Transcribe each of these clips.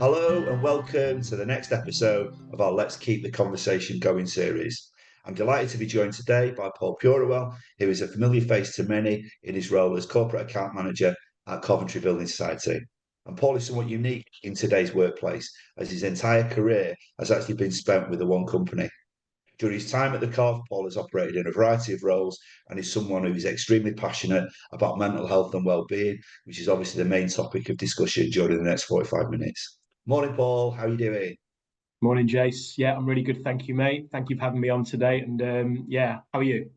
Hello and welcome to the next episode of our Let's Keep the Conversation Going series. I'm delighted to be joined today by Paul Purewal, who is a familiar face to many in his role as Corporate Account Manager at Coventry Building Society. And Paul is somewhat unique in today's workplace, as his entire career has actually been spent with the one company. During his time at the Cov, Paul has operated in a variety of roles and is someone who is extremely passionate about mental health and well-being, which is obviously the main topic of discussion during the next 45 minutes. Morning, Paul. How are you doing? Morning, Jace. Yeah, I'm really good. Thank you, mate. Thank you for having me on today. And yeah, how are you?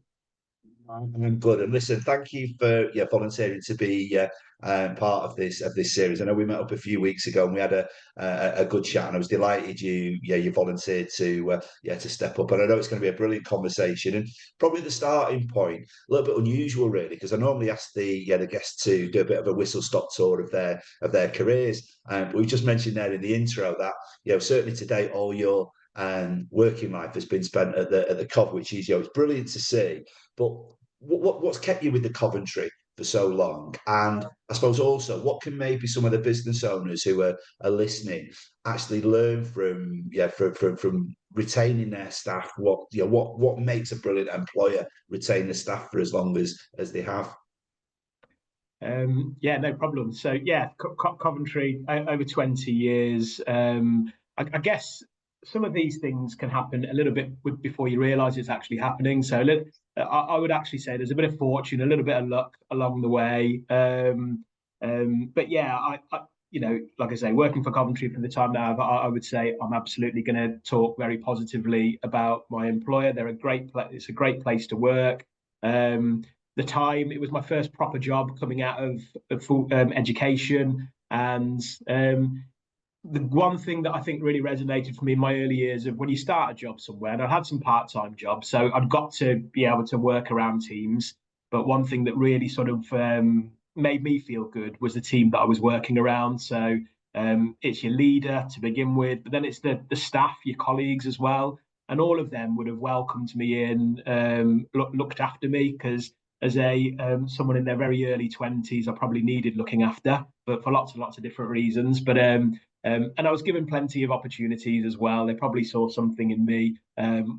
I'm good. And listen, thank you for volunteering to be part of this series. I know we met up a few weeks ago and we had a good chat, and I was delighted you volunteered to step up. And I know it's going to be a brilliant conversation, and probably the starting point a little bit unusual really, because I normally ask the guests to do a bit of a whistle stop tour of their careers. But we just mentioned there in the intro that certainly to date all your working life has been spent at the Cov, which is it's brilliant to see. But what's kept you with the Coventry for so long? And I suppose also, what can maybe some of the business owners who are listening actually learn from retaining their staff? What makes a brilliant employer retain the staff for as long as they have? Yeah, no problem. So yeah, Coventry over 20 years. I guess some of these things can happen a little bit before you realise it's actually happening. So I would actually say there's a bit of fortune, a little bit of luck along the way. But yeah, like I say, working for Coventry for the time now, I would say I'm absolutely going to talk very positively about my employer. They're a great place. It's a great place to work. The time it was my first proper job coming out of full education, and the one thing that I think really resonated for me in my early years of when you start a job somewhere, and I had some part-time jobs, so I'd got to be able to work around teams. But one thing that really sort of made me feel good was the team that I was working around. So it's your leader to begin with, but then it's the staff, your colleagues as well, and all of them would have welcomed me in, looked after me because as a someone in their very early 20s, I probably needed looking after, but for lots and lots of different reasons. But and I was given plenty of opportunities as well. They probably saw something in me,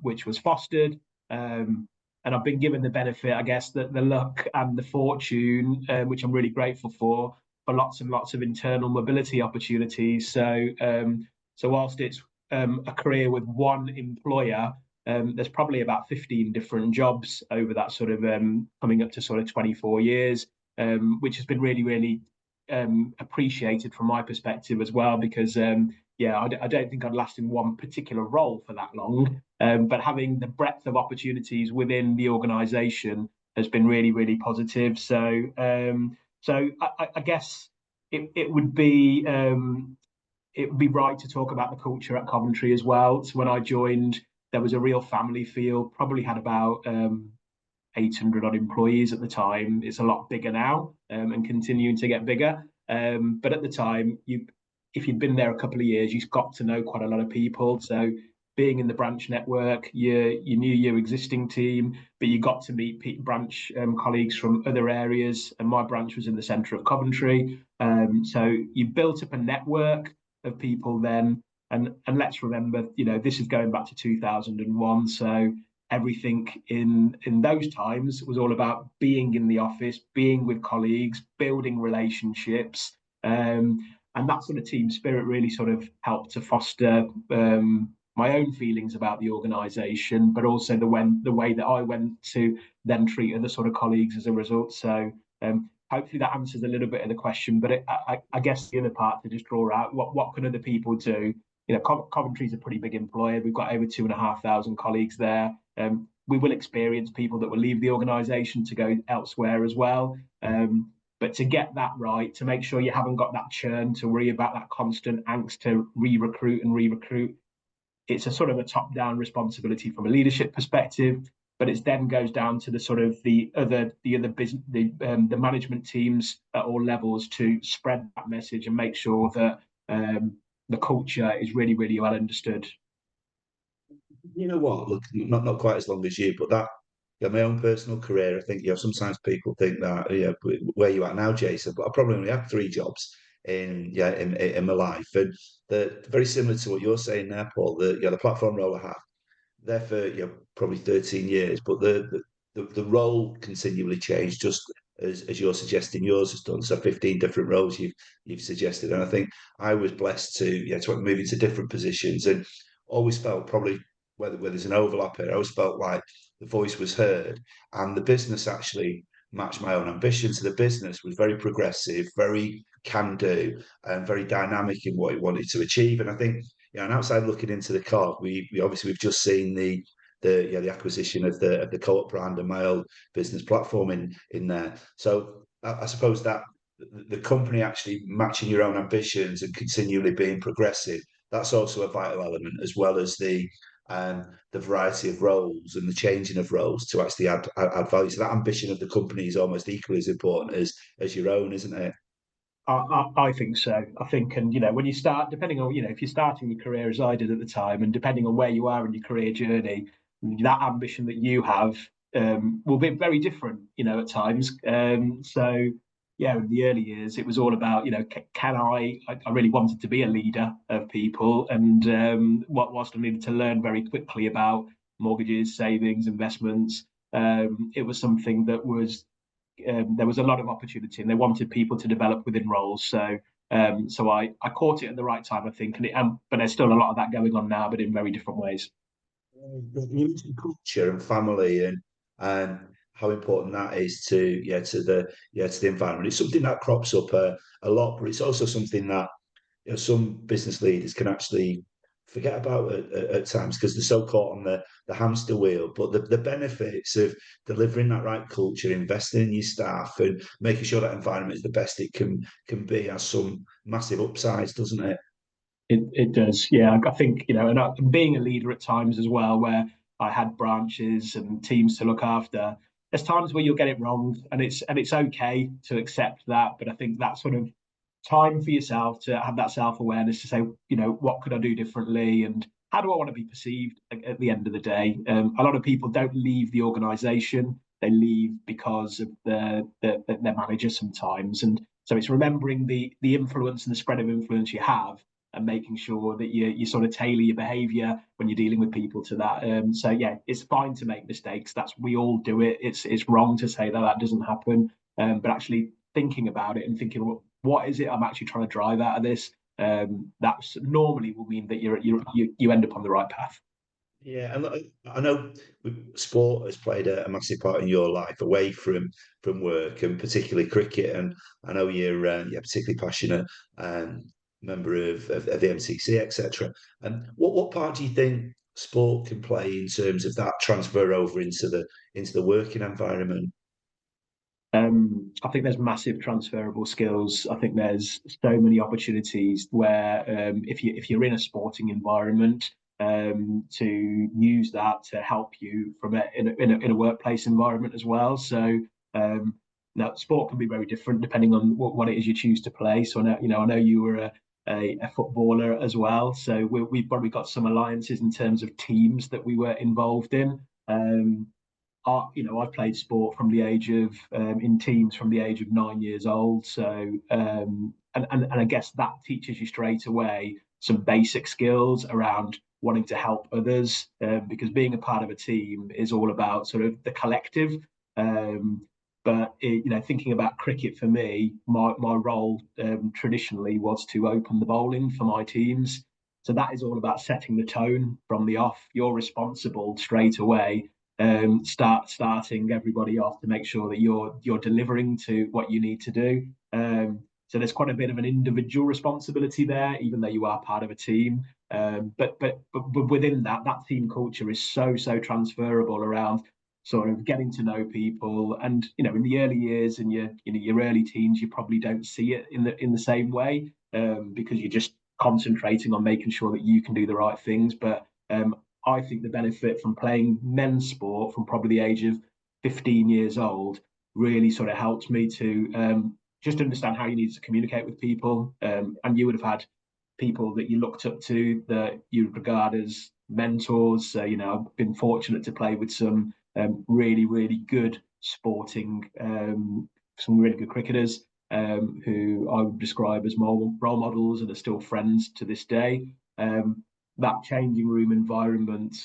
which was fostered. And I've been given the benefit, I guess, that the luck and the fortune, which I'm really grateful for lots and lots of internal mobility opportunities. So whilst it's a career with one employer, there's probably about 15 different jobs over that sort of coming up to sort of 24 years, which has been really, really appreciated from my perspective as well, because I don't think I'd last in one particular role for that long. But having the breadth of opportunities within the organisation has been really, really positive. So I guess it would be right to talk about the culture at Coventry as well. So when I joined, there was a real family feel. Probably had about 800 odd employees at the time. It's a lot bigger now, and continuing to get bigger. But at the time, if you'd been there a couple of years, you've got to know quite a lot of people. So being in the branch network, you knew your existing team, but you got to meet branch colleagues from other areas. And my branch was in the centre of Coventry. So you built up a network of people then. And let's remember, this is going back to 2001. So everything in those times was all about being in the office, being with colleagues, building relationships. And that sort of team spirit really sort of helped to foster my own feelings about the organisation, but also the way that I went to then treat other sort of colleagues as a result. So hopefully that answers a little bit of the question. But I guess the other part to just draw out what can other people do. Coventry's a pretty big employer. We've got over 2,500 colleagues there. We will experience people that will leave the organisation to go elsewhere as well. But to get that right, to make sure you haven't got that churn to worry about that constant angst to re-recruit, it's a sort of a top-down responsibility from a leadership perspective. But it then goes down to the sort of the other business, the management teams at all levels to spread that message and make sure that the culture is really, really well understood. You know what? Look, not quite as long as you, but my own personal career, I think sometimes people think that where you at now, Jason, but I probably only had three jobs in my life, and very similar to what you're saying there, Paul. The platform role I have there for probably 13 years, but the role continually changed, just as you're suggesting yours has done. So 15 different roles you've suggested, and I think I was blessed to move into different positions, and always felt probably where there's an overlap here, I always felt like the voice was heard, and the business actually matched my own ambition. So the business was very progressive, very can do, and very dynamic in what it wanted to achieve. And I think, and outside looking into the card, we obviously we've just seen the acquisition of the Co-op brand and my old business platform in there. So I suppose that the company actually matching your own ambitions and continually being progressive, that's also a vital element, as well as the variety of roles and the changing of roles to actually add value. So that ambition of the company is almost equally as important as your own, isn't it? I think so. I think, and when you start, depending on, if you're starting your career as I did at the time, and depending on where you are in your career journey, that ambition that you have will be very different, at times. So, yeah, in the early years, it was all about, can I really wanted to be a leader of people, and whilst I needed to learn very quickly about mortgages, savings, investments, it was something that was there was a lot of opportunity, and they wanted people to develop within roles. So I caught it at the right time, I think, but there's still a lot of that going on now, but in very different ways. You mentioned culture and family, and how important that is to the environment. It's something that crops up a lot, but it's also something that some business leaders can actually forget about at times, because they're so caught on the hamster wheel. But the benefits of delivering that right culture, investing in your staff, and making sure that environment is the best it can be, has some massive upsides, doesn't it? It does, yeah. I think and being a leader at times as well, where I had branches and teams to look after. There's times where you'll get it wrong, and it's okay to accept that. But I think that sort of time for yourself to have that self-awareness to say, what could I do differently, and how do I want to be perceived at the end of the day. A lot of people don't leave the organization, they leave because of their manager sometimes, and so it's remembering the influence and the spread of influence you have, and making sure that you sort of tailor your behavior when you're dealing with people to that. So yeah, it's fine to make mistakes. We all do it. It's wrong to say that doesn't happen. But actually thinking about it and thinking, well, what is it I'm actually trying to drive out of this? That's normally will mean that you end up on the right path. Yeah, and I know sport has played a massive part in your life away from work, and particularly cricket. And I know you're particularly passionate member of the MCC, etc. And what part do you think sport can play in terms of that transfer over into the working environment? I think there's massive transferable skills. I think there's so many opportunities where if you're in a sporting environment, to use that to help you in a workplace environment as well. So now sport can be very different depending on what it is you choose to play. So I know you were a footballer as well. So we've probably got some alliances in terms of teams that we were involved in. I've played sport from the age of in teams from the age of 9 years old. So and I guess that teaches you straight away some basic skills around wanting to help others, because being a part of a team is all about sort of the collective. But thinking about cricket for me, my role traditionally was to open the bowling for my teams. So that is all about setting the tone from the off. You're responsible straight away, starting everybody off to make sure that you're delivering to what you need to do. So there's quite a bit of an individual responsibility there, even though you are part of a team. But within that team culture is so transferable around sort of getting to know people. And in the early years and your early teens, you probably don't see it in the same way, because you're just concentrating on making sure that you can do the right things. But I think the benefit from playing men's sport from probably the age of 15 years old really sort of helped me to just understand how you need to communicate with people. And you would have had people that you looked up to, that you regard as mentors. So, I've been fortunate to play with some really good sporting, some really good cricketers. who I would describe as role models and are still friends to this day. That changing room environment,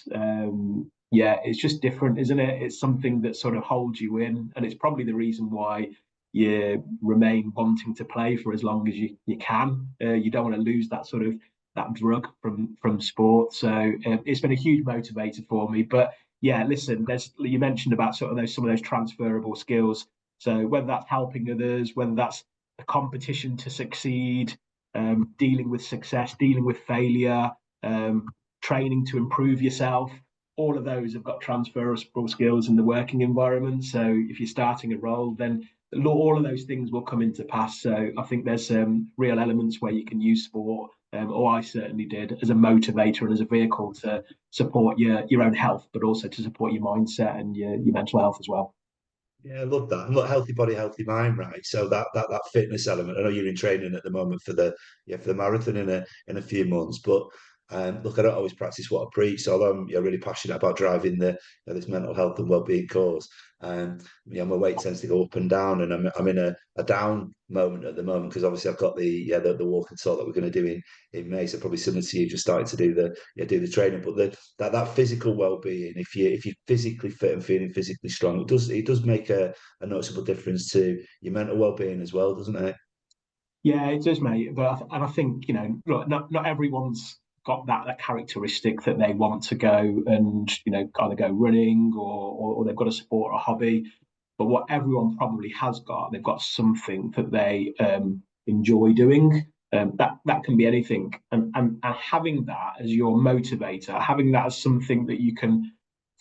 it's just different, isn't it? It's something that sort of holds you in, and it's probably the reason why you remain wanting to play for as long as you can. You don't want to lose that sort of that drug from sport. So it's been a huge motivator for me. But yeah, listen, you mentioned about sort of some of those transferable skills. So whether that's helping others, whether that's a competition to succeed, dealing with success, dealing with failure, training to improve yourself, all of those have got transferable skills in the working environment. So if you're starting a role, then all of those things will come into pass. So I think there's real elements where you can use sport, or I certainly did, as a motivator and as a vehicle to support your own health, but also to support your mindset and your mental health as well. Yeah, I love that. And look, healthy body, healthy mind, right? So that fitness element. I know you're in training at the moment for the marathon in a few months, but look, I don't always practice what I preach. So although I'm really passionate about driving this mental health and well-being cause, my weight tends to go up and down, and I'm in a down moment at the moment because obviously I've got the walk and talk that we're going to do in May. So probably similar to you, just starting to do the training, but that physical well-being, if you're physically fit and feeling physically strong, it does make a noticeable difference to your mental well-being as well, doesn't it? Yeah, it does, mate. But I think look, not everyone's got that characteristic that they want to go and either go running or they've got a sport or a hobby. But what everyone probably has got, they've got something that they enjoy doing. That can be anything, and having that as your motivator, having that as something that you can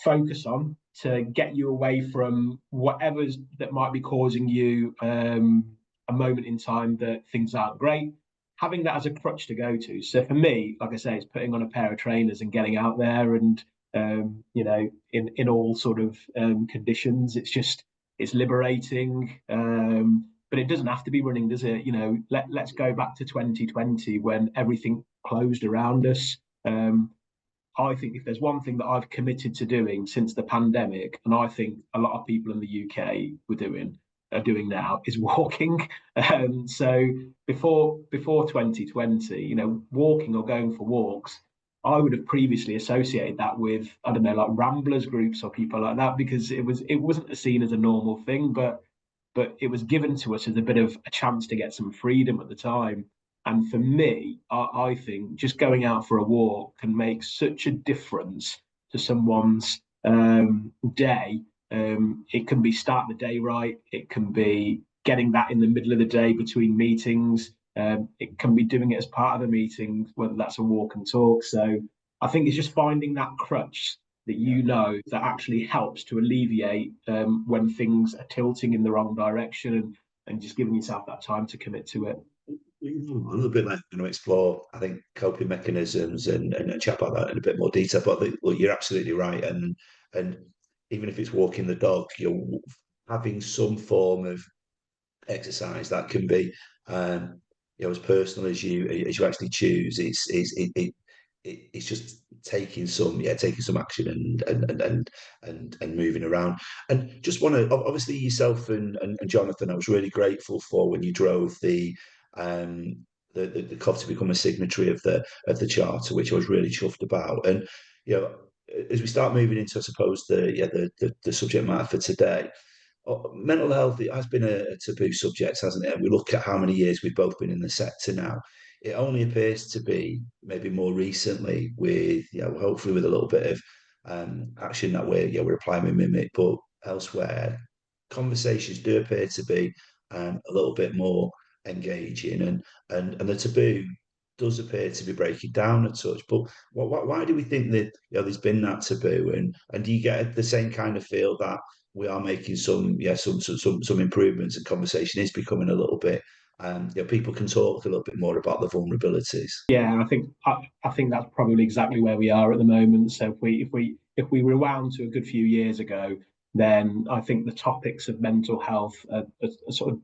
focus on to get you away from whatever's that might be causing you a moment in time that things aren't great, having that as a crutch to go to. So for me, like I say, it's putting on a pair of trainers and getting out there and in all sort of conditions. It's liberating. But it doesn't have to be running, does it? Let's go back to 2020 when everything closed around us. I think if there's one thing that I've committed to doing since the pandemic, and I think a lot of people in the UK are doing now, is walking. So before 2020, walking or going for walks, I would have previously associated that with, I don't know, like ramblers groups or people like that, because it wasn't seen as a normal thing, but it was given to us as a bit of a chance to get some freedom at the time. And for me, I think just going out for a walk can make such a difference to someone's day. It can be starting the day right. It can be getting that in the middle of the day between meetings. It can be doing it as part of a meeting, whether that's a walk and talk. So I think it's just finding that crutch that that actually helps to alleviate when things are tilting in the wrong direction, and just giving yourself that time to commit to it. A little bit like going to explore, I think, coping mechanisms and chat about that in a bit more detail. But look, you're absolutely right, and even if it's walking the dog, you're having some form of exercise that can be, as personal as you actually choose. It's just taking some action and moving around. And just want to, obviously, yourself and Jonathan, I was really grateful for when you drove um the club to become a signatory of the charter, which I was really chuffed about. And as we start moving into, I suppose, the subject matter for today, mental health, it has been a taboo subject, hasn't it? And we look at how many years we've both been in the sector now. It only appears to be maybe more recently with, hopefully with a little bit of action that we're applying with MIMHC, but elsewhere, conversations do appear to be a little bit more engaging, and the taboo does appear to be breaking down and such. But why do we think that there's been that taboo, and do you get the same kind of feel that we are making some improvements, and conversation is becoming a little bit, people can talk a little bit more about the vulnerabilities? Yeah, I think that's probably exactly where we are at the moment. So if we rewound to a good few years ago, then I think the topics of mental health are sort of,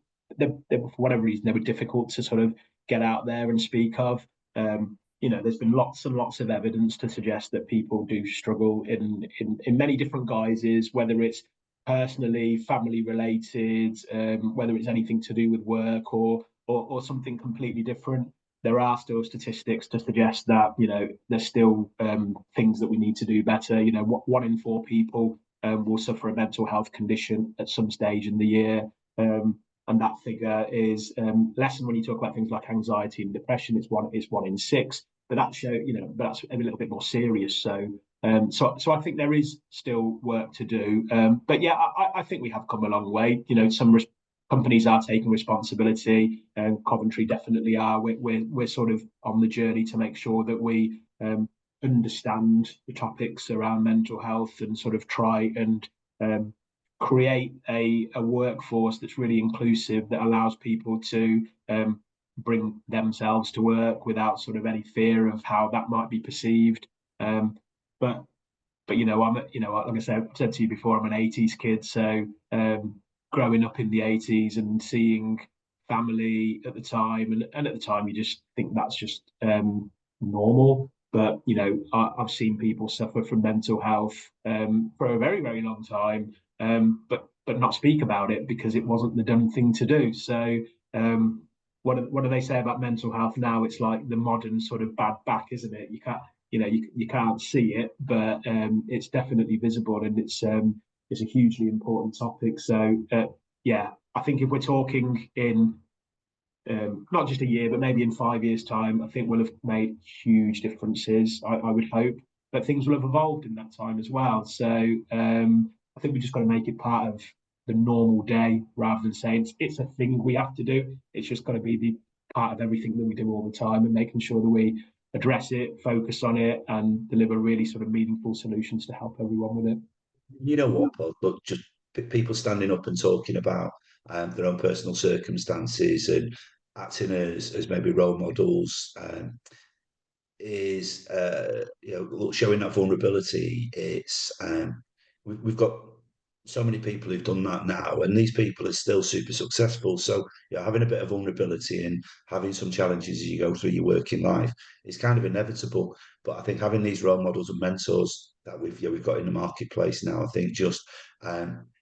for whatever reason, they were difficult to sort of get out there and speak of. There's been lots and lots of evidence to suggest that people do struggle in many different guises, whether it's personally, family related, whether it's anything to do with work or something completely different. There are still statistics to suggest that, there's still things that we need to do better. 1 in 4 people will suffer a mental health condition at some stage in the year. And that figure is less than when you talk about things like anxiety and depression. It's 1 in 6, but that's a little bit more serious. So I think there is still work to do. But yeah, I think we have come a long way. Some companies are taking responsibility, and Coventry definitely are. We're sort of on the journey to make sure that we understand the topics around mental health and sort of try and create a workforce that's really inclusive, that allows people to bring themselves to work without sort of any fear of how that might be perceived. But I'm like I said to you before, I'm an '80s kid, so growing up in the '80s and seeing family at the time, and at the time you just think that's just normal. But I've seen people suffer from mental health for a very, very long time, but not speak about it because it wasn't the done thing to do. So what do they say about mental health now? It's like the modern sort of bad back, isn't it? You can't see it, but it's definitely visible, and it's a hugely important topic. So yeah, I think if we're talking in not just a year, but maybe in 5 years' time, I think we'll have made huge differences. I would hope, but things will have evolved in that time as well. So I think we just got to make it part of the normal day, rather than saying it's a thing we have to do. It's just got to be the part of everything that we do all the time, and making sure that we address it, focus on it, and deliver really sort of meaningful solutions to help everyone with it. You know what, Paul? Look, just people standing up and talking about their own personal circumstances and acting as maybe role models is showing that vulnerability. It's we've got so many people who've done that now, and these people are still super successful. So having a bit of vulnerability and having some challenges as you go through your working life is kind of inevitable. But I think having these role models and mentors that we've got in the marketplace now, I think just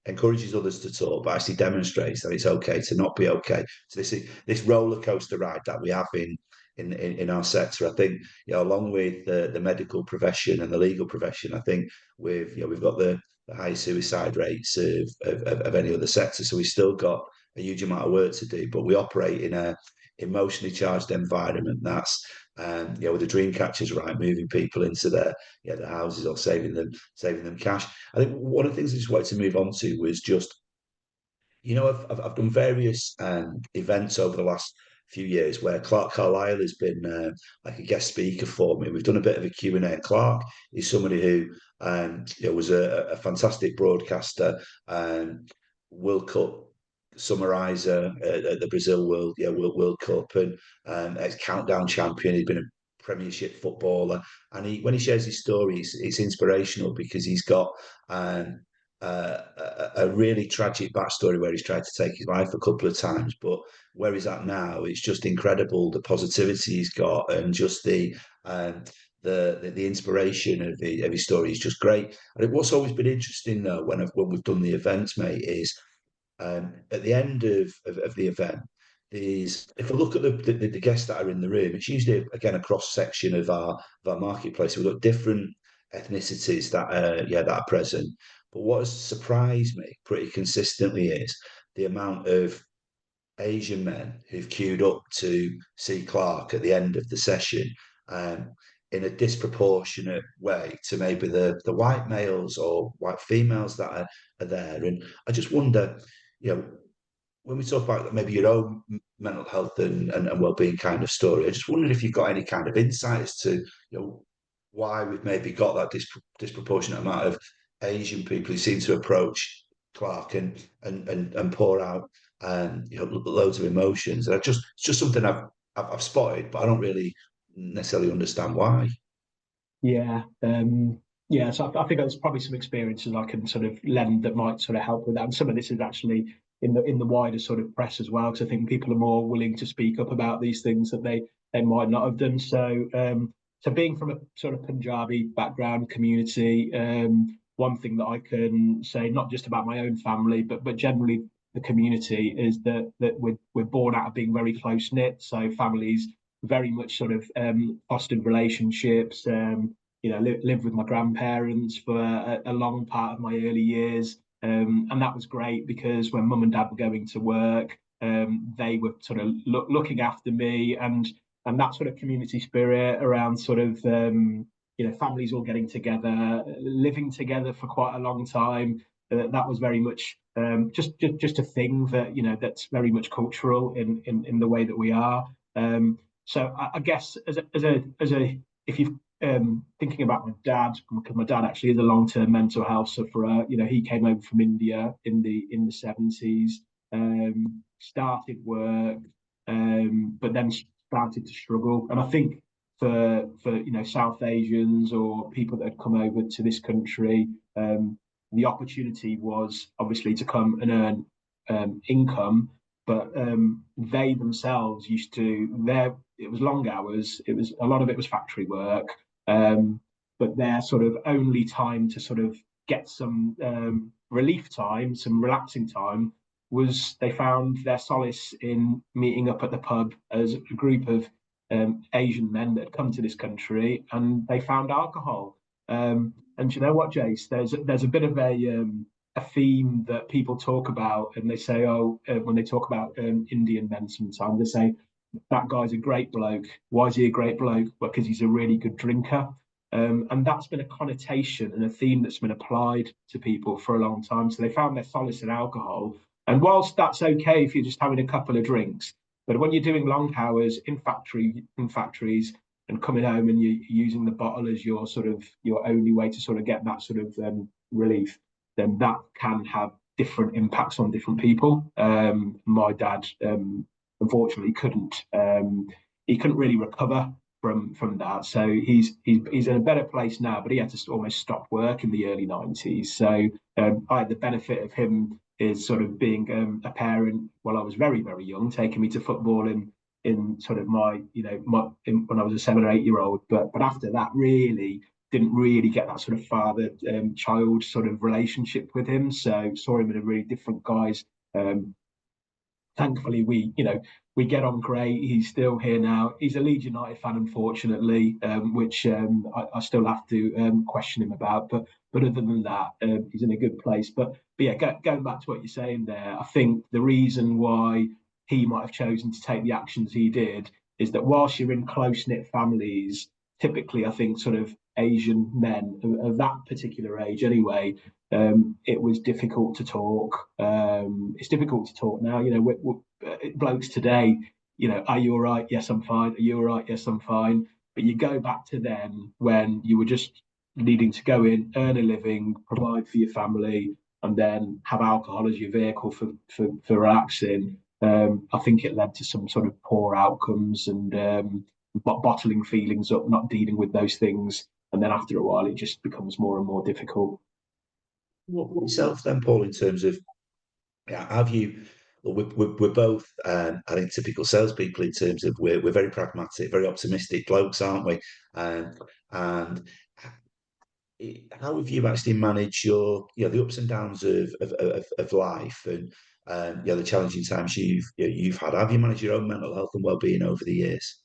encourages others to talk, but actually demonstrates that it's okay to not be okay. So this roller coaster ride that we have in our sector, I think, along with the medical profession and the legal profession, I think we've got the high suicide rates of any other sector. So we've still got a huge amount of work to do, but we operate in a emotionally charged environment that's with the dream catchers, right, moving people into their houses or saving them cash. I think one of the things I just wanted to move on to was just, I've done various events over the last few years where Clark Carlisle has been like a guest speaker for me. We've done a bit of a Q&A. Clark is somebody who was a fantastic broadcaster, World Cup summariser at the Brazil World Cup, and ex-countdown champion. He's been a Premiership footballer, and when he shares his story, it's inspirational because he's got a really tragic backstory where he's tried to take his life a couple of times, but where he's at now, it's just incredible, the positivity he's got, and just the inspiration of his story is just great. I think what's always been interesting though, when we've done the events, mate, is at the end of the event, if I look at the guests that are in the room, it's usually again a cross section of our marketplace. We've got different ethnicities that are present. But what has surprised me pretty consistently is the amount of Asian men who've queued up to see Clark at the end of the session, in a disproportionate way to maybe the white males or white females that are there. And I just wonder, when we talk about maybe your own mental health and well-being kind of story, I just wondered if you've got any kind of insight as to why we've maybe got that disproportionate amount of Asian people who seem to approach Clark and pour out loads of emotions. And it's just something I've spotted, but I don't really necessarily understand why. Yeah, yeah. So I think there's probably some experiences I can sort of lend that might sort of help with that. And some of this is actually in the wider sort of press as well, because I think people are more willing to speak up about these things that they might not have done. So being from a sort of Punjabi background community, one thing that I can say, not just about my own family, but generally the community, is that we're born out of being very close knit. So families very much sort of fostered relationships. Lived with my grandparents for a long part of my early years, and that was great because when mum and dad were going to work, they were sort of looking after me, and that sort of community spirit around sort of families all getting together, living together for quite a long time. That was very much just a thing that that's very much cultural in the way that we are. So I guess as a if you thinking about my dad, because my dad actually is a long-term mental health sufferer. He came over from India in the 70s, started work, but then started to struggle. And I think for South Asians or people that had come over to this country, the opportunity was obviously to come and earn income, but they themselves used to it was long hours. It was a lot of it was factory work, but their sort of only time to sort of get some relief time, some relaxing time, was they found their solace in meeting up at the pub as a group of Asian men that had come to this country, and they found alcohol. And you know what, Jace? There's a bit of a theme that people talk about, and they say, when they talk about Indian men, sometimes they say that guy's a great bloke. Why is he a great bloke? Well, because he's a really good drinker. And that's been a connotation and a theme that's been applied to people for a long time. So they found their solace in alcohol. And whilst that's okay if you're just having a couple of drinks, but when you're doing long hours in factories and coming home and you're using the bottle as your only way to sort of get that sort of relief, then that can have different impacts on different people. My dad, unfortunately, couldn't really recover from that. So he's in a better place now, but he had to almost stop work in the early 90s. So I had the benefit of him is sort of being a parent while I was very, very young, taking me to football in sort of when I was a 7 or 8 year old. But after that, really didn't really get that sort of father child sort of relationship with him. So saw him in a really different guise. Thankfully, we get on great. He's still here now. He's a Leeds United fan, unfortunately, which I still have to question him about. But other than that, he's in a good place. But yeah, going back to what you're saying there, I think the reason why he might have chosen to take the actions he did is that whilst you're in close-knit families, typically, I think sort of Asian men of that particular age anyway, it was difficult to talk. It's difficult to talk now. Blokes today, are you all right? Yes, I'm fine. Are you all right? Yes, I'm fine. But you go back to then when you were just needing to go in, earn a living, provide for your family, and then have alcohol as your vehicle for relaxing. I think it led to some sort of poor outcomes and bottling feelings up, not dealing with those things. And then after a while, it just becomes more and more difficult. What yourself then, Paul, in terms of have you? We're both, I think, typical salespeople in terms of we're very pragmatic, very optimistic blokes, aren't we? And how have you actually managed the ups and downs of life and the challenging times you've had? How have you managed your own mental health and well-being over the years?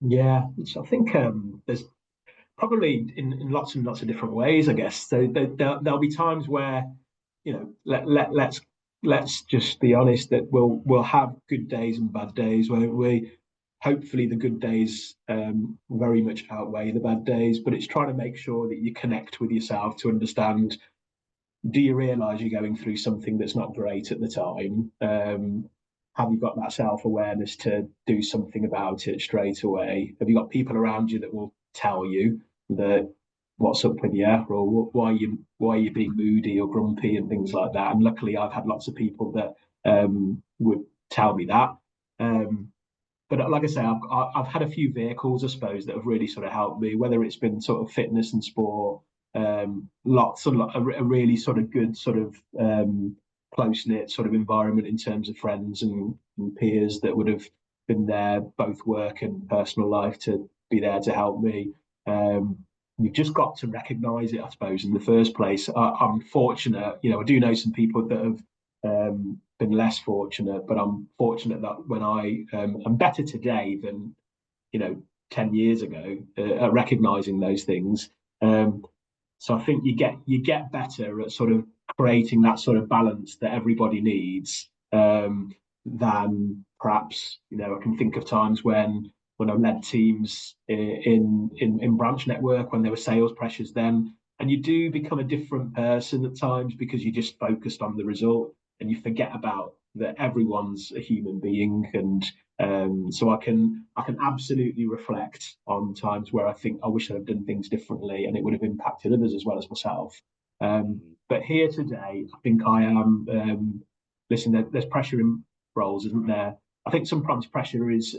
Yeah, so I think there's probably in lots and lots of different ways, I guess. So there'll be times where, let's just be honest that we'll have good days and bad days, won't we? Hopefully the good days very much outweigh the bad days, but it's trying to make sure that you connect with yourself to understand, do you realize you're going through something that's not great at the time? Have you got that self-awareness to do something about it straight away? Have you got people around you that will tell you that what's up with you, or why are you being moody or grumpy and things like that? And luckily, I've had lots of people that would tell me that. But like I say, I've had a few vehicles, I suppose, that have really sort of helped me, whether it's been sort of fitness and sport, a really sort of good sort of close knit sort of environment in terms of friends and peers that would have been there, both work and personal life, to be there to help me. you've just got to recognise it, I suppose, in the first place. I'm fortunate, I do know some people that have been less fortunate, but I'm fortunate that when I'm better today than 10 years ago at recognising those things. So I think you get better at sort of creating that sort of balance that everybody needs, than perhaps I can think of times when I led teams in branch network when there were sales pressures then, and you do become a different person at times because you just focused on the result and you forget about that everyone's a human being. And so I can absolutely reflect on times where I think I wish I'd have done things differently and it would have impacted others as well as myself. But here today, I think I am. Listen, there's pressure in roles, isn't there? I think sometimes pressure is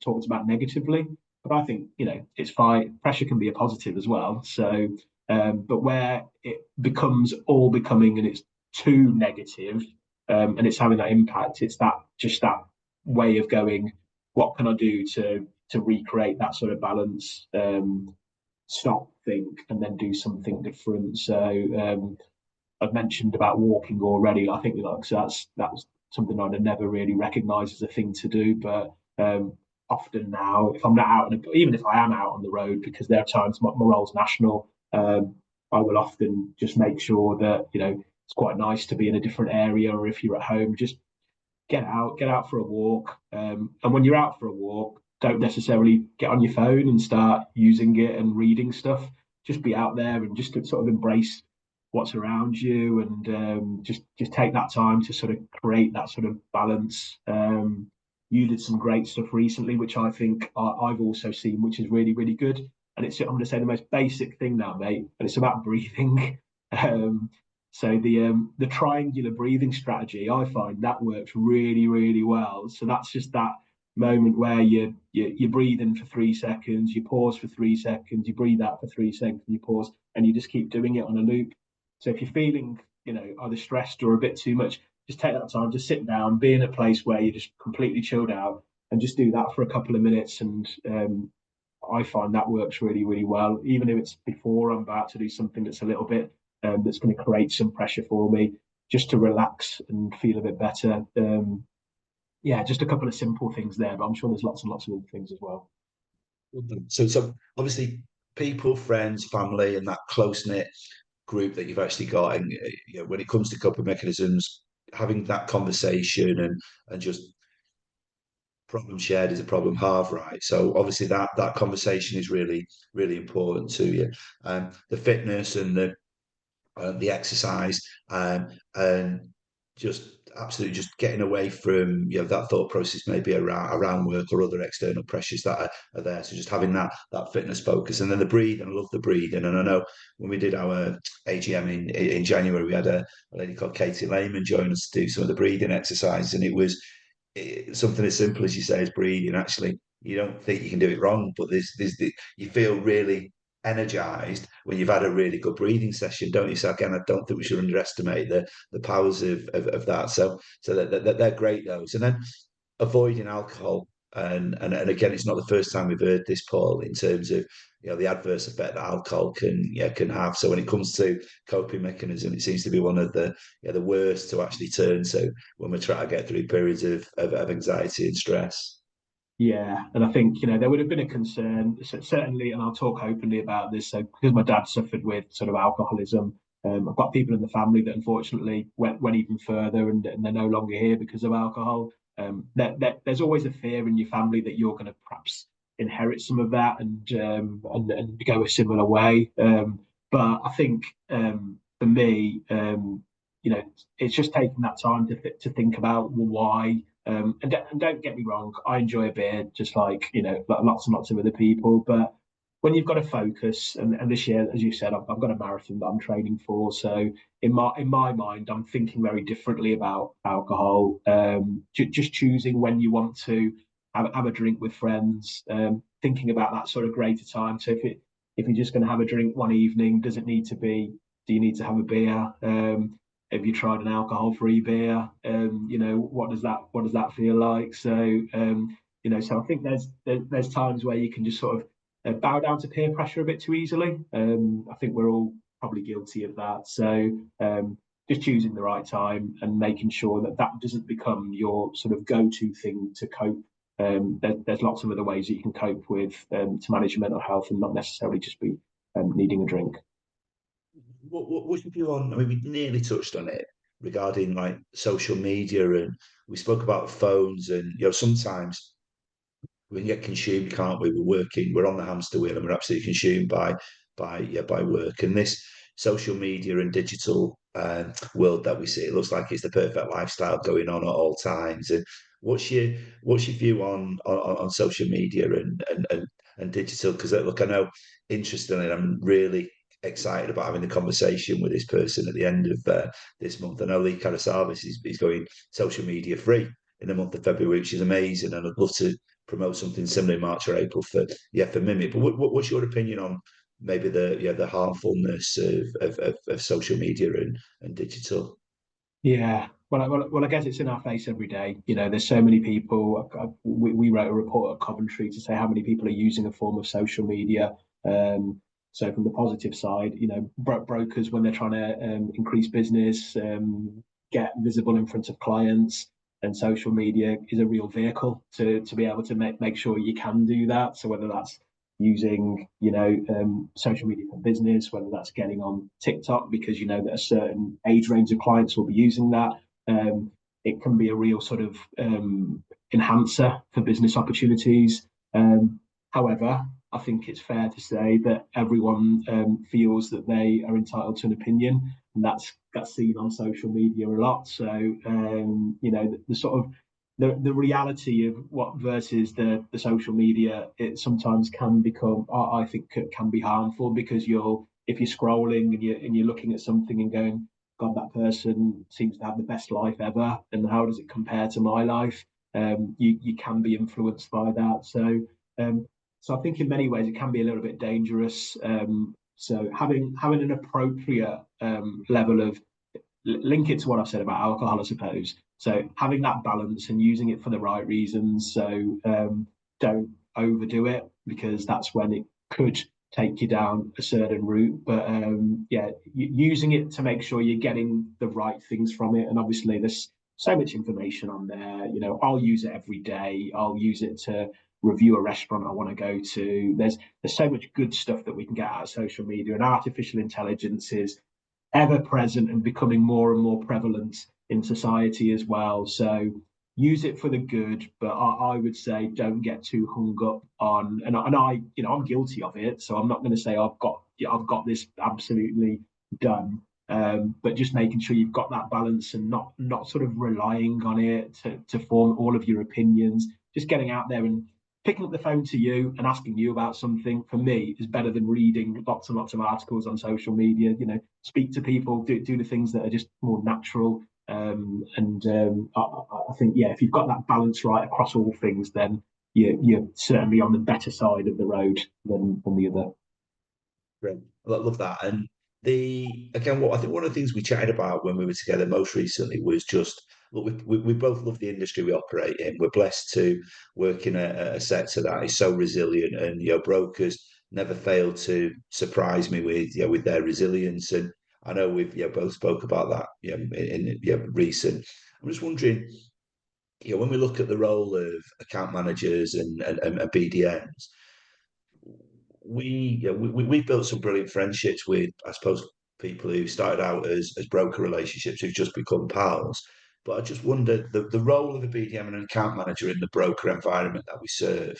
talked about negatively, but I think it's fine. Pressure can be a positive as well. So, but where it becomes all becoming and it's too negative, and it's having that impact, it's that way of going. What can I do to recreate that sort of balance? Stop, think, and then do something different. So I've mentioned about walking already. I think so that's something I'd have never really recognised as a thing to do. But often now, if I'm not out, even if I am out on the road, because there are times my role's national, I will often just make sure that it's quite nice to be in a different area, or if you're at home, just get out for a walk. And when you're out for a walk, don't necessarily get on your phone and start using it and reading stuff. Just be out there and just to sort of embrace what's around you, and just take that time to sort of create that sort of balance. You did some great stuff recently, which I think I've also seen, which is really, really good. And I'm going to say the most basic thing now, mate, and it's about breathing. So the triangular breathing strategy, I find that works really, really well. So that's just that moment where you breathe in for 3 seconds, you pause for 3 seconds, you breathe out for 3 seconds, you pause, and you just keep doing it on a loop. So if you're feeling, either stressed or a bit too much, just take that time, just sit down, be in a place where you're just completely chilled out, and just do that for a couple of minutes. And I find that works really, really well, even if it's before I'm about to do something that's a little bit that's going to create some pressure for me, just to relax and feel a bit better. Yeah, just a couple of simple things there, but I'm sure there's lots and lots of other things as well. So obviously, people, friends, family, and that close knit group that you've actually got, and when it comes to coping mechanisms, having that conversation and just problem shared is a problem halved, right? So obviously that conversation is really, really important to you. The fitness and the exercise, and just absolutely just getting away from that thought process maybe around work or other external pressures that are there. So just having that fitness focus, and then the breathing. I love the breathing, and I know when we did our AGM in January, we had a lady called Katie Lehman join us to do some of the breathing exercises, and it was something as simple as you say is breathing. Actually, you don't think you can do it wrong, but you feel really energized when you've had a really good breathing session, don't you? So again, I don't think we should underestimate the powers of that. So they're great, those. And then avoiding alcohol. And again, it's not the first time we've heard this, Paul, in terms of the adverse effect that alcohol can have. So when it comes to coping mechanism, it seems to be one of the worst to actually turn to when we're trying to get through periods of anxiety and stress. Yeah, and I think there would have been a concern, certainly, and I'll talk openly about this. So because my dad suffered with sort of alcoholism, I've got people in the family that unfortunately went even further, and they're no longer here because of alcohol. There's always a fear in your family that you're going to perhaps inherit some of that and go a similar way. But I think for me, it's just taking that time to think about why. And don't get me wrong, I enjoy a beer just like lots and lots of other people. But when you've got to focus, and this year, as you said, I've got a marathon that I'm training for. So in my mind, I'm thinking very differently about alcohol. Just choosing when you want to have a drink with friends, thinking about that sort of greater time. So if you're just going to have a drink one evening, does it need to be? Do you need to have a beer? Have you tried an alcohol-free beer? What does that feel like? So so I think there's times where you can just sort of bow down to peer pressure a bit too easily. I think we're all probably guilty of that. So just choosing the right time and making sure that that doesn't become your sort of go-to thing to cope. There's lots of other ways that you can cope with to manage your mental health and not necessarily just be needing a drink. What's your view on? I mean, we nearly touched on it regarding like social media, and we spoke about phones, and sometimes we can get consumed, can't we? We're working, we're on the hamster wheel, and we're absolutely consumed by work. And this social media and digital world that we see, it looks like it's the perfect lifestyle going on at all times. And what's your view on social media and digital? Because look, I know, interestingly, I'm really excited about having the conversation with this person at the end of this month. I know Lee Karasavis is going social media free in the month of February, which is amazing, and I'd love to promote something similar in March or April for MIMHC. But what's your opinion on maybe the harmfulness of social media and digital? Yeah, well, I guess it's in our face every day. There's so many people. We wrote a report at Coventry to say how many people are using a form of social media. So from the positive side, brokers, when they're trying to increase business, get visible in front of clients, and social media is a real vehicle to be able to make sure you can do that. So whether that's using social media for business, whether that's getting on TikTok because that a certain age range of clients will be using that. It can be a real sort of enhancer for business opportunities. However, I think it's fair to say that everyone feels that they are entitled to an opinion, and that's seen on social media a lot. So the sort of the reality of what versus the social media, it sometimes can become, I think, can be harmful, because if you're scrolling and you're looking at something and going, God, that person seems to have the best life ever, and how does it compare to my life? You can be influenced by that. So I think in many ways it can be a little bit dangerous. So having an appropriate level of, link it to what I've said about alcohol, I suppose. So having that balance and using it for the right reasons. So don't overdo it, because that's when it could take you down a certain route. But using it to make sure you're getting the right things from it. And obviously there's so much information on there. I'll use it every day. I'll use it to review a restaurant I want to go to. There's so much good stuff that we can get out of social media, and artificial intelligence is ever present and becoming more and more prevalent in society as well. So use it for the good, but I would say don't get too hung up on. And I'm guilty of it, so I'm not going to say I've got this absolutely done. But just making sure you've got that balance and not sort of relying on it to form all of your opinions. Just getting out there and picking up the phone to you and asking you about something, for me, is better than reading lots and lots of articles on social media. Speak to people, do the things that are just more natural. I think, if you've got that balance right across all things, then you're certainly on the better side of the road than the other. Great. I love that. And what I think one of the things we chatted about when we were together most recently was just, look, we both love the industry we operate in. We're blessed to work in a sector that is so resilient, and brokers never fail to surprise me with their resilience. And I know we've both spoke about that in recent. I'm just wondering, when we look at the role of account managers and BDMs, we built some brilliant friendships with, I suppose, people who started out as broker relationships who've just become pals. But I just wonder the role of a BDM and an account manager in the broker environment that we serve.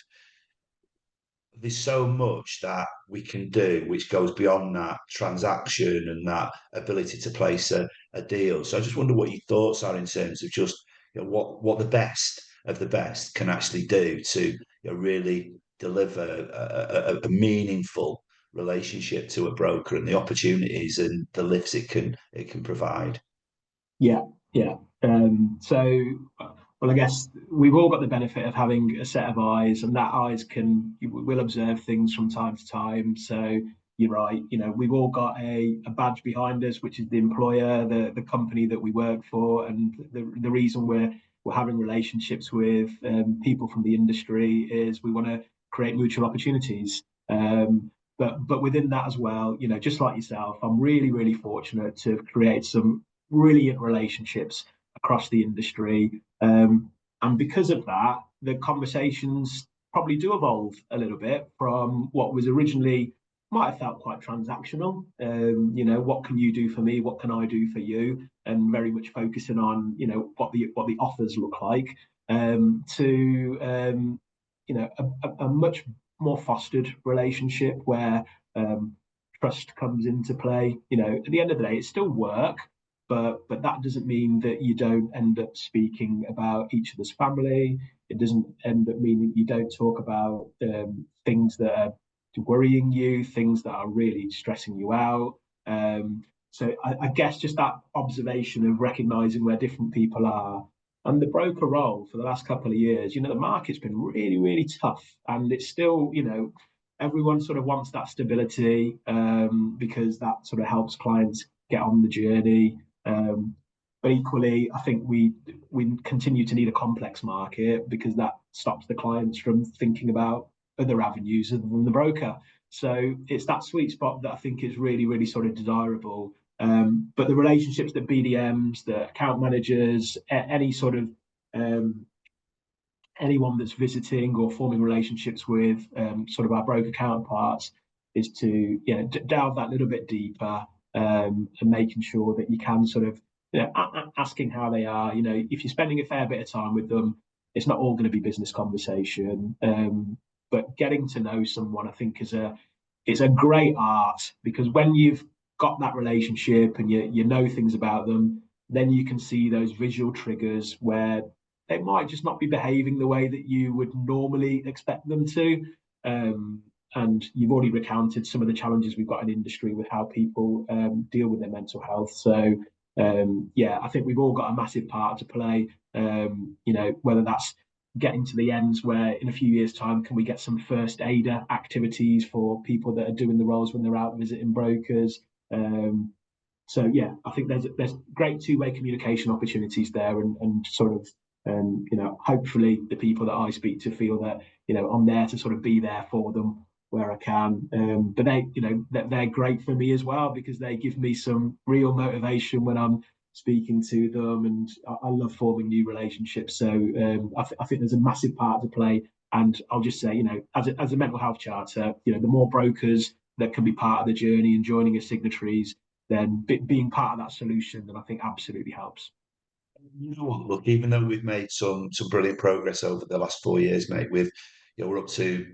There's so much that we can do which goes beyond that transaction and that ability to place a deal. So I just wonder what your thoughts are in terms of just what the best of the best can actually do to really deliver a meaningful relationship to a broker, and the opportunities and the lifts it can provide. Yeah, yeah. Well, I guess we've all got the benefit of having a set of eyes, and that eyes will observe things from time to time. So you're right. We've all got a badge behind us, which is the employer, the company that we work for, and the reason we're having relationships with people from the industry is we want to create mutual opportunities. But within that as well, just like yourself, I'm really, really fortunate to have created some brilliant relationships across the industry. And because of that, the conversations probably do evolve a little bit from what was originally might have felt quite transactional. What can you do for me? What can I do for you? And very much focusing on, what the offers look like, to a much more fostered relationship where trust comes into play. At the end of the day, it's still work, but that doesn't mean that you don't end up speaking about each other's family. It doesn't end up meaning you don't talk about things that are worrying you, things that are really stressing you out. So I guess just that observation of recognizing where different people are. And the broker role for the last couple of years, the market's been really, really tough. And it's still, everyone sort of wants that stability, because that sort of helps clients get on the journey. But equally, I think we continue to need a complex market, because that stops the clients from thinking about other avenues other than the broker. So it's that sweet spot that I think is really, really sort of desirable. But the relationships that BDMs, the account managers, any sort of anyone that's visiting or forming relationships with sort of our broker counterparts, is to delve that little bit deeper, and making sure that you can sort of asking how they are. If you're spending a fair bit of time with them, it's not all going to be business conversation. But getting to know someone, I think, it's a great art, because when you've got that relationship and you know things about them, then you can see those visual triggers where they might just not be behaving the way that you would normally expect them to. And you've already recounted some of the challenges we've got in industry with how people deal with their mental health. So I think we've all got a massive part to play. Whether that's getting to the ends where in a few years' time, can we get some first aider activities for people that are doing the roles when they're out visiting brokers? I think there's great two-way communication opportunities there, and sort of hopefully the people that I speak to feel that I'm there to sort of be there for them where I can. But they're great for me as well, because they give me some real motivation when I'm speaking to them, and I love forming new relationships. So I think there's a massive part to play. And I'll just say, as a mental health charter, the more brokers that can be part of the journey and joining as signatories, then being part of that solution, then I think absolutely helps. You know what? Look, even though we've made some brilliant progress over the last 4 years, mate, we're up to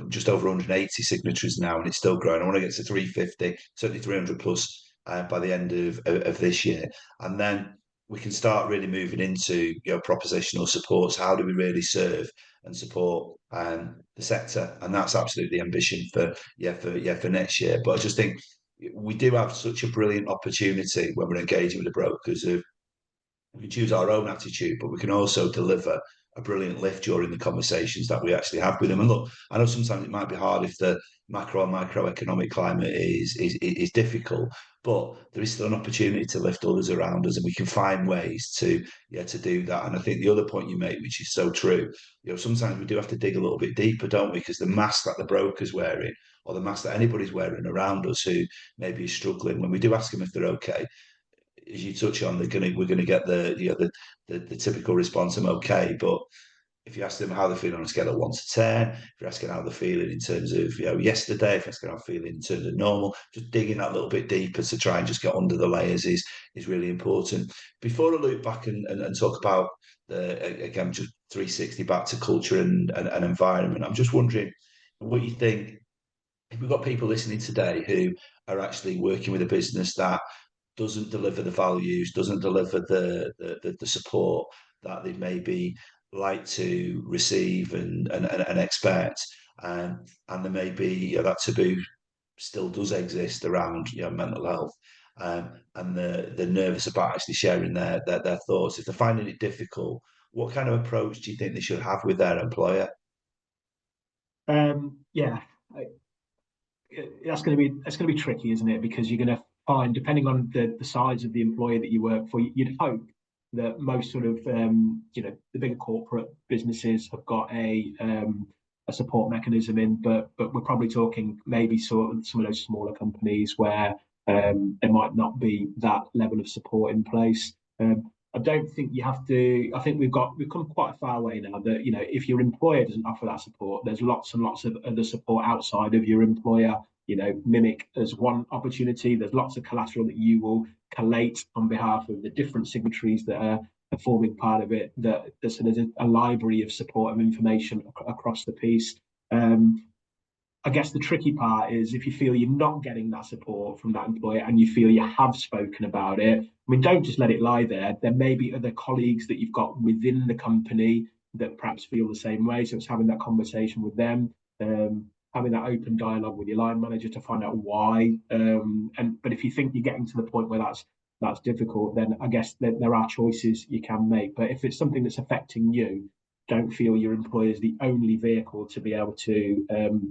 just over 180 signatories now, and it's still growing. I want to get to 350, certainly 300 plus by the end of this year, and then we can start really moving into propositional supports. How do we really serve and support the sector? And that's absolutely the ambition for next year. But I just think we do have such a brilliant opportunity when we're engaging with the brokers of we can choose our own attitude, but we can also deliver a brilliant lift during the conversations that we actually have with them. And look, I know sometimes it might be hard if the macro and microeconomic climate is difficult, but there is still an opportunity to lift others around us, and we can find ways to do that. And I think the other point you make, which is so true, sometimes we do have to dig a little bit deeper, don't we? Because the mask that the broker's wearing, or the mask that anybody's wearing around us who maybe is struggling, when we do ask them if they're okay, as you touch on, we're gonna get the typical response, I'm okay. But if you ask them how they're feeling on a scale of 1 to 10, if you're asking how they're feeling in terms of yesterday, if you're asking how they're feeling in terms of normal, just digging that little bit deeper to try and just get under the layers is really important. Before I look back and talk about again just 360 back to culture and environment, I'm just wondering what you think. If we've got people listening today who are actually working with a business that doesn't deliver the values, doesn't deliver the support that they maybe like to receive and expect, and there may be that taboo still does exist around mental health, and they're nervous about actually sharing their thoughts. If they're finding it difficult, what kind of approach do you think they should have with their employer? Yeah, that's going to be tricky, isn't it? Because you're going to find, depending on the size of the employer that you work for, you'd hope that most sort of the bigger corporate businesses have got a a support mechanism in, but we're probably talking maybe sort of some of those smaller companies where there might not be that level of support in place. I don't think you have to. I think we've come quite a far way now. That if your employer doesn't offer that support, there's lots and lots of other support outside of your employer. MIMHC as one opportunity. There's lots of collateral that you will collate on behalf of the different signatories that are forming part of it. That there's a library of support and information across the piece. I guess the tricky part is if you feel you're not getting that support from that employer and you feel you have spoken about it, I mean, don't just let it lie there. There may be other colleagues that you've got within the company that perhaps feel the same way. So it's having that conversation with them, having that open dialogue with your line manager to find out why. But if you think you're getting to the point where that's difficult, then I guess there are choices you can make. But if it's something that's affecting you, don't feel your employer is the only vehicle to be able to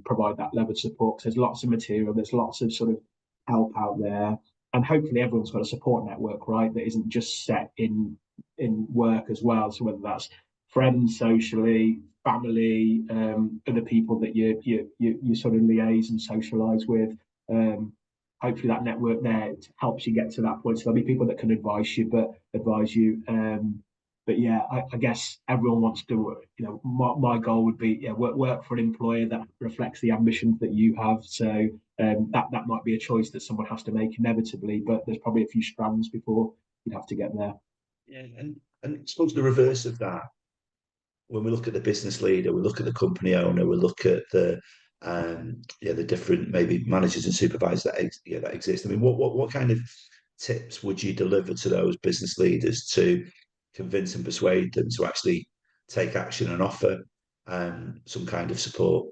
provide that level of support. There's lots of material, there's lots of sort of help out there, and hopefully everyone's got a support network, right? That isn't just set in work as well. So whether that's friends, socially, family, other people that you sort of liaise and socialise with. Hopefully that network there helps you get to that point. So there'll be people that can advise you. But yeah, I guess everyone wants to, my goal would be work for an employer that reflects the ambitions that you have. So that might be a choice that someone has to make inevitably, but there's probably a few strands before you'd have to get there. Yeah, and I suppose the reverse of that, when we look at the business leader, we look at the company owner, we look at the the different maybe managers and supervisors that exist. I mean, what kind of tips would you deliver to those business leaders to convince and persuade them to actually take action and offer some kind of support?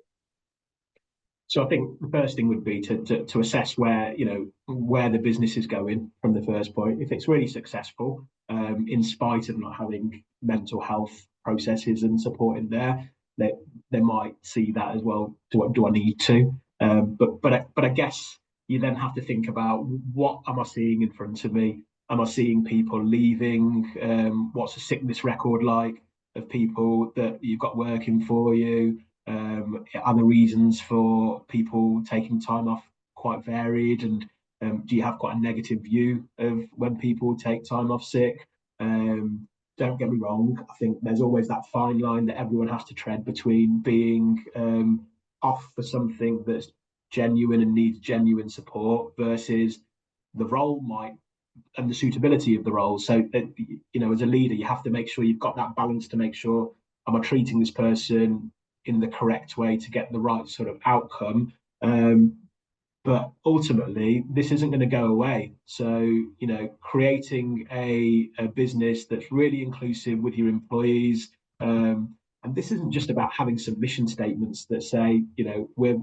So I think the first thing would be to assess where the business is going from the first point. If it's really successful, in spite of not having mental health processes and support in there, they might see that as well. Do I need to? But I guess you then have to think about, what am I seeing in front of me? Am I seeing people leaving? What's the sickness record like of people that you've got working for you? Are the reasons for people taking time off quite varied? And do you have quite a negative view of when people take time off sick? Don't get me wrong, I think there's always that fine line that everyone has to tread between being off for something that's genuine and needs genuine support versus the role and the suitability of the role. So as a leader, you have to make sure you've got that balance to make sure, am I treating this person in the correct way to get the right sort of outcome? But ultimately, this isn't going to go away. So, creating a business that's really inclusive with your employees. And this isn't just about having some mission statements that say, we're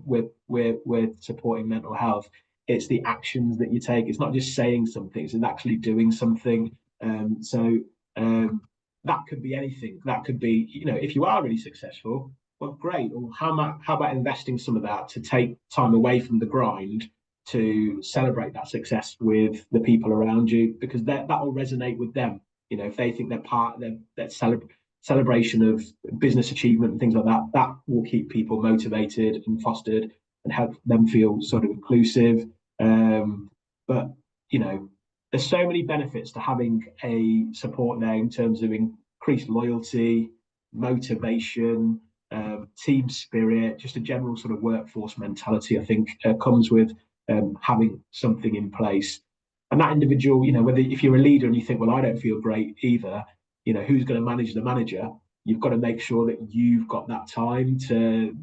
supporting mental health. It's the actions that you take. It's not just saying something, it's actually doing something. That could be anything. That could be, if you are really successful, well, great. Well, how about investing some of that to take time away from the grind to celebrate that success with the people around you, because that will resonate with them. If they think they're part of that celebration of business achievement and things like that, that will keep people motivated and fostered and help them feel sort of inclusive. But there's so many benefits to having a support there in terms of increased loyalty, motivation, team spirit, just a general sort of workforce mentality. I think comes with having something in place. And that individual, whether if you're a leader and you think, well, I don't feel great either, who's going to manage the manager? You've got to make sure that you've got that time to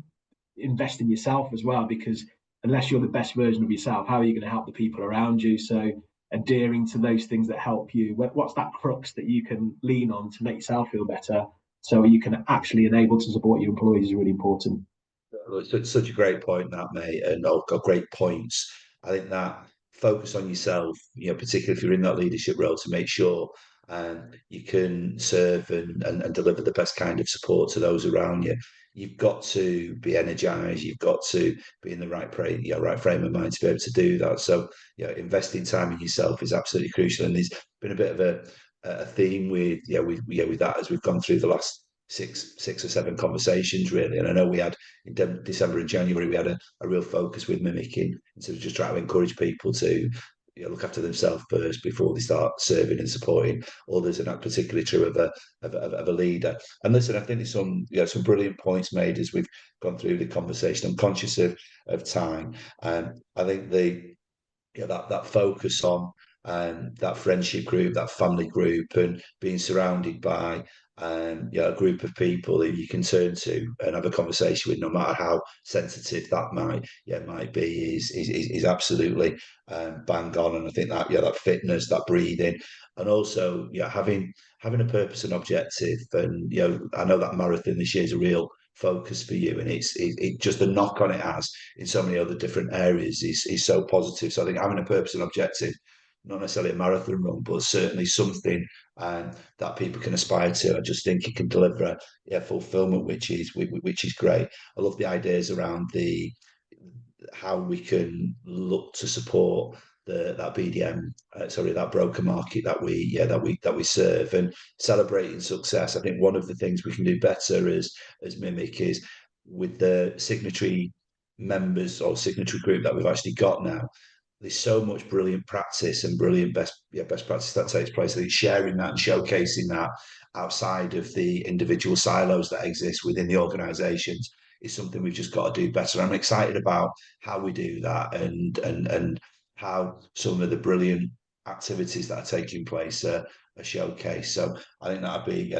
invest in yourself as well, because unless you're the best version of yourself, how are you going to help the people around you? So adhering to those things that help you, what's that crux that you can lean on to make yourself feel better, so you can actually enable to support your employees, is really important. It's such a great point, that, mate, and I've got great points. I think that focus on yourself, particularly if you're in that leadership role, to make sure you can serve and deliver the best kind of support to those around you. You've got to be energized. You've got to be in the right frame of mind to be able to do that. So, investing time in yourself is absolutely crucial. And there's been a bit of a theme with that as we've gone through the last six or seven conversations really. And I know we had in December and January we had a real focus with mimicking, and so just trying to encourage people to look after themselves first before they start serving and supporting others, and that's particularly true of a leader. And listen, I think there's some brilliant points made as we've gone through the conversation. I'm conscious of time, and I think that focus on that friendship group, that family group, and being surrounded by a group of people who you can turn to and have a conversation with, no matter how sensitive that might be, is absolutely bang on. And I think that fitness, that breathing, and also having a purpose and objective. And I know that marathon this year is a real focus for you, and it just the knock on it has in so many other different areas is so positive. So I think having a purpose and objective, not necessarily a marathon run, but certainly something that people can aspire to. I just think it can deliver fulfillment, which is great. I love the ideas around how we can look to support that BDM, that broker market that we serve, and celebrating success. I think one of the things we can do better as Mimic is with the signatory members or signatory group that we've actually got now. There's so much brilliant practice and brilliant best practice that takes place. I think sharing that and showcasing that outside of the individual silos that exist within the organisations is something we've just got to do better. I'm excited about how we do that, and how some of the brilliant activities that are taking place are showcased. So I think that'd be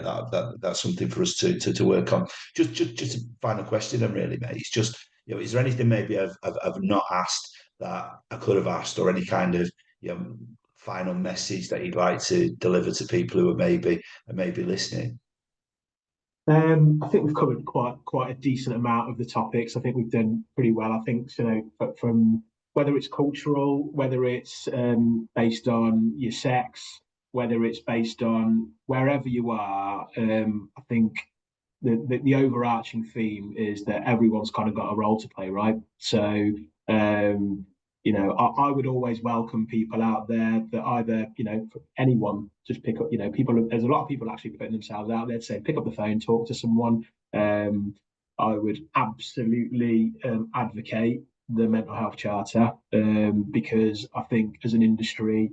that's something for us to work on. Just a final question, and really, mate, it's just, is there anything maybe I've not asked that I could have asked, or any kind of final message that you'd like to deliver to people who are maybe listening? I think we've covered quite a decent amount of the topics. I think we've done pretty well. I think, from whether it's cultural, whether it's based on your sex, whether it's based on wherever you are, I think the overarching theme is that everyone's kind of got a role to play, right? So I would always welcome people out there that either, anyone, just pick up, people, there's a lot of people actually putting themselves out there to say, pick up the phone, talk to someone. I would absolutely advocate the mental health charter, because I think as an industry,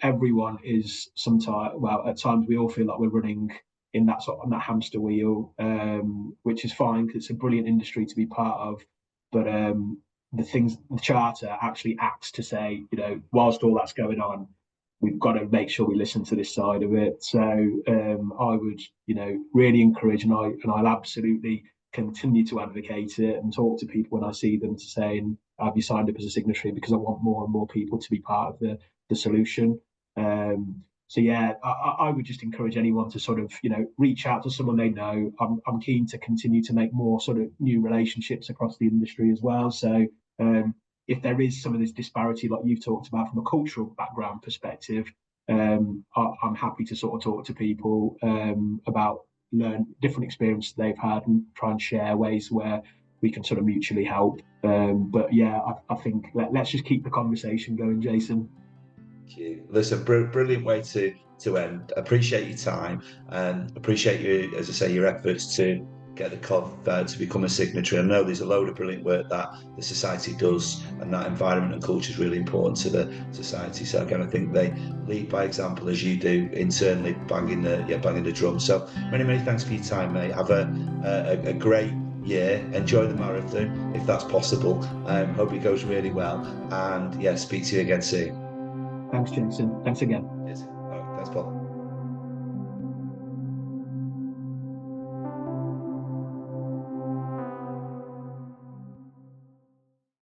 everyone is at times we all feel like we're running in that on that hamster wheel, which is fine because it's a brilliant industry to be part of. But the charter actually acts to say, whilst all that's going on, we've got to make sure we listen to this side of it. So I would, really encourage, and I'll absolutely continue to advocate it and talk to people when I see them to say, have you signed up as a signatory, because I want more and more people to be part of the solution. So yeah, I would just encourage anyone to sort of, reach out to someone they know. I'm keen to continue to make more sort of new relationships across the industry as well. So if there is some of this disparity, like you've talked about from a cultural background perspective, I'm happy to sort of talk to people about learn different experiences they've had and try and share ways where we can sort of mutually help. But yeah, I think let's just keep the conversation going, Jason. Thank you. Listen, brilliant way to end. Appreciate your time, and appreciate you, as I say, your efforts to get the Cov to become a signatory. I know there's a load of brilliant work that the society does, and that environment and culture is really important to the society. So again, I think they lead by example, as you do internally, banging the drum. So many thanks for your time, mate. Have a great year. Enjoy the marathon if that's possible. Hope it goes really well, and speak to you again soon. Thanks, Jason. Thanks again. Yes. All right, thanks, Paul.